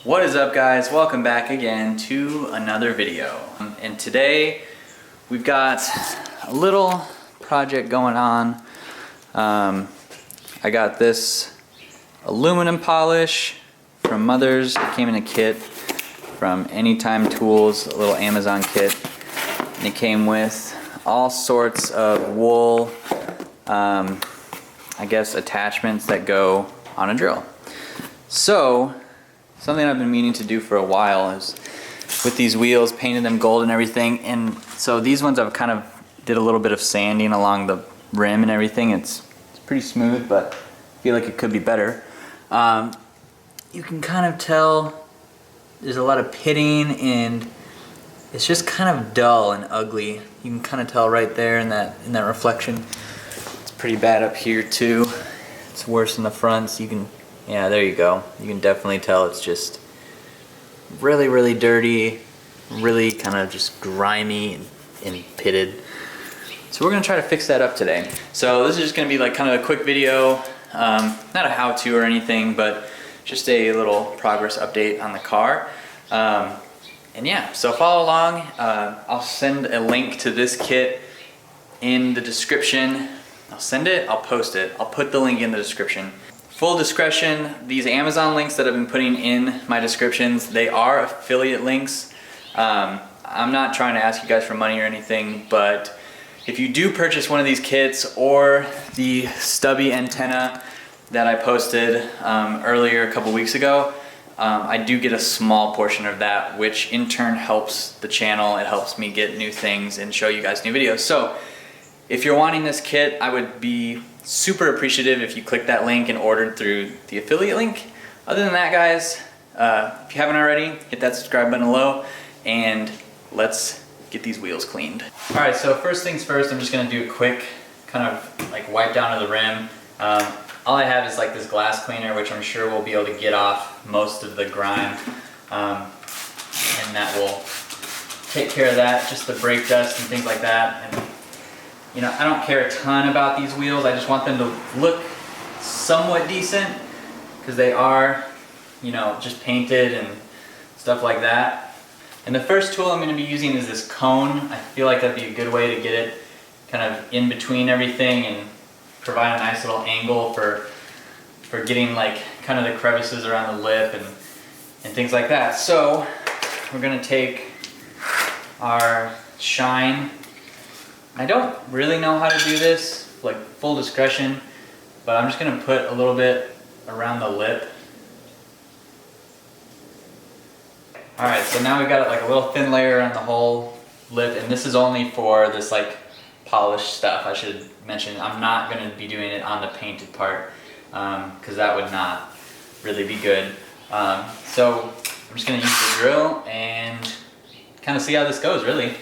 What is up, guys? Welcome back again to another video. And today we've got a little project going on. I got this aluminum polish from Mother's. It came in a kit from Anytime Tools, a little Amazon kit. And it came with all sorts of wool, I guess, attachments that go on a drill. So, something I've been meaning to do for a while is with these wheels, painted them gold and everything. And so these ones I've kind of did a little bit of sanding along the rim and everything. It's pretty smooth, but I feel like it could be better. You can kind of tell there's a lot of pitting and it's just kind of dull and ugly. You can kind of tell right there in that reflection. It's pretty bad up here too. It's worse in the front, so you can, yeah, there you go. You can definitely tell it's just really, really dirty, really kind of just grimy and pitted. So we're gonna try to fix that up today. So this is just gonna be like kind of a quick video, not a how-to or anything, but just a little progress update on the car. And yeah, so follow along. I'll send a link to this kit in the description. I'll send it, I'll post it. I'll put the link in the description. Full discretion, these Amazon links that I've been putting in my descriptions, they are affiliate links. I'm not trying to ask you guys for money or anything, but if you do purchase one of these kits or the stubby antenna that I posted earlier a couple weeks ago, I do get a small portion of that, which in turn helps the channel. It helps me get new things and show you guys new videos. So if you're wanting this kit, I would be super appreciative if you click that link and ordered through the affiliate link. Other than that, guys, if you haven't already, hit that subscribe button below and let's get these wheels cleaned. All right, so first things first, I'm just gonna do a quick kind of like wipe down of the rim. All I have is like this glass cleaner, which I'm sure we'll be able to get off most of the grime, and that will take care of that, just the brake dust and things like that. And you know, I don't care a ton about these wheels. I just want them to look somewhat decent because they are, you know, just painted and stuff like that. And the first tool I'm going to be using is this cone. I feel like that'd be a good way to get it kind of in between everything and provide a nice little angle for getting like kind of the crevices around the lip and things like that. So we're going to take our shine. I don't really know how to do this, like full discretion, but I'm just going to put a little bit around the lip. Alright, so now we've got like a little thin layer around the whole lip, and this is only for this like polished stuff. I should mention I'm not going to be doing it on the painted part because that would not really be good. So I'm just going to use the drill and kind of see how this goes, really.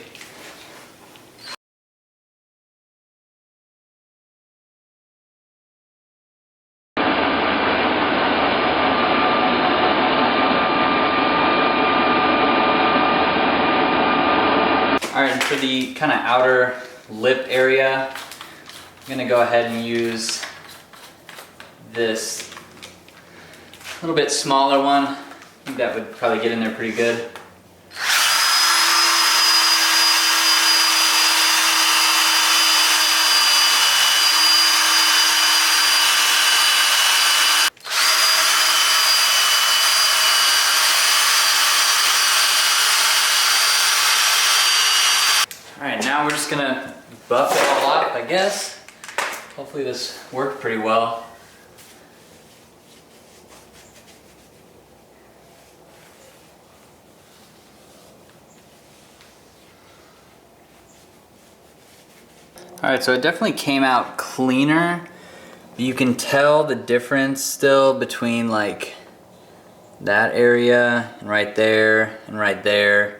Alright, and for the kind of outer lip area, I'm going to go ahead and use this little bit smaller one. I think that would probably get in there pretty good. Alright, now we're just gonna buff it all up, I guess. Hopefully this worked pretty well. Alright, so it definitely came out cleaner. You can tell the difference still between like that area and right there and right there.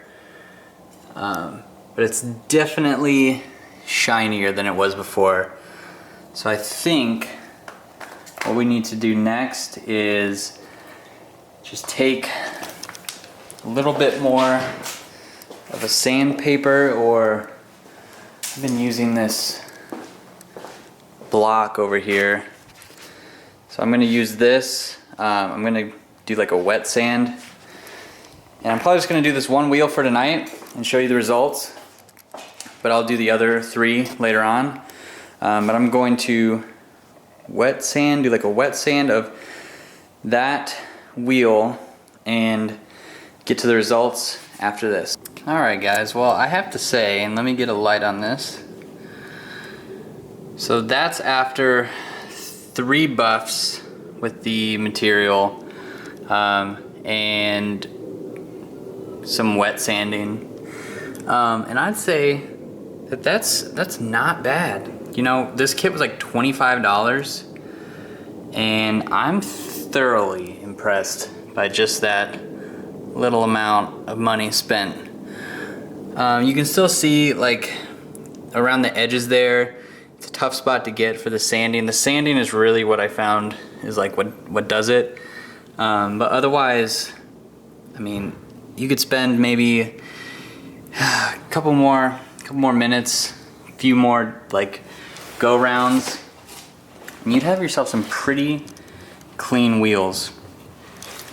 But it's definitely shinier than it was before. So I think what we need to do next is just take a little bit more of a sandpaper, or I've been using this block over here. So I'm going to use this. I'm going to do like a wet sand And I'm probably just gonna do this one wheel for tonight and show you the results, but I'll do the other 3 later on. But I'm going to wet sand, do like a wet sand of that wheel and get to the results after this. Alright guys, well I have to say, and let me get a light on this. So that's after 3 buffs with the material and some wet sanding. And I'd say that that's not bad. You know, this kit was like $25 and I'm thoroughly impressed by just that little amount of money spent. You can still see like around the edges there, it's a tough spot to get for the sanding. The sanding is really what I found is like what does it. But otherwise, I mean, you could spend maybe a couple more minutes, a few more like go rounds, and you'd have yourself some pretty clean wheels.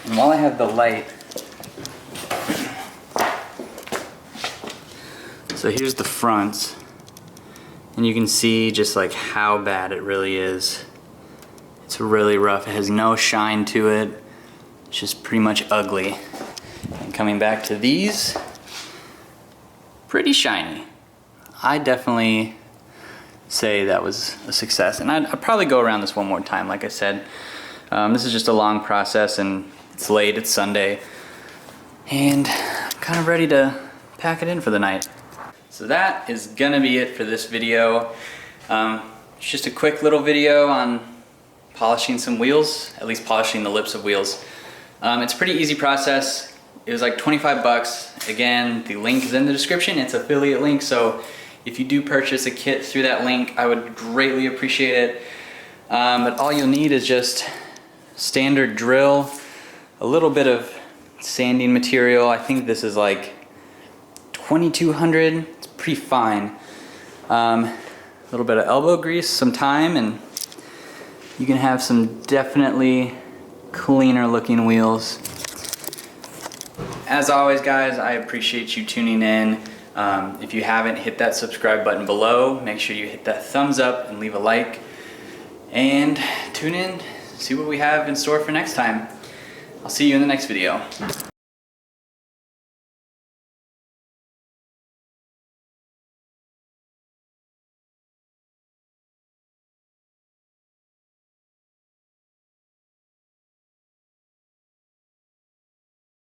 And while I have the light, so here's the fronts, and you can see just like how bad it really is. It's really rough. It has no shine to it. It's just pretty much ugly. And coming back to these, pretty shiny. I definitely say that was a success, and I'd probably go around this one more time. Like I said, this is just a long process, and it's late, it's Sunday, and I'm kind of ready to pack it in for the night. So that is gonna be it for this video. It's just a quick little video on polishing some wheels, at least polishing the lips of wheels. It's a pretty easy process. It was like 25 bucks. Again, the link is in the description. It's an affiliate link, so if you do purchase a kit through that link, I would greatly appreciate it. But all you'll need is just standard drill, a little bit of sanding material. I think this is like 2200. It's pretty fine. A little bit of elbow grease, some time, and you can have some definitely cleaner looking wheels. As always guys, I appreciate you tuning in. If you haven't, hit that subscribe button below. Make sure you hit that thumbs up and leave a like. And tune in, see what we have in store for next time. I'll see you in the next video.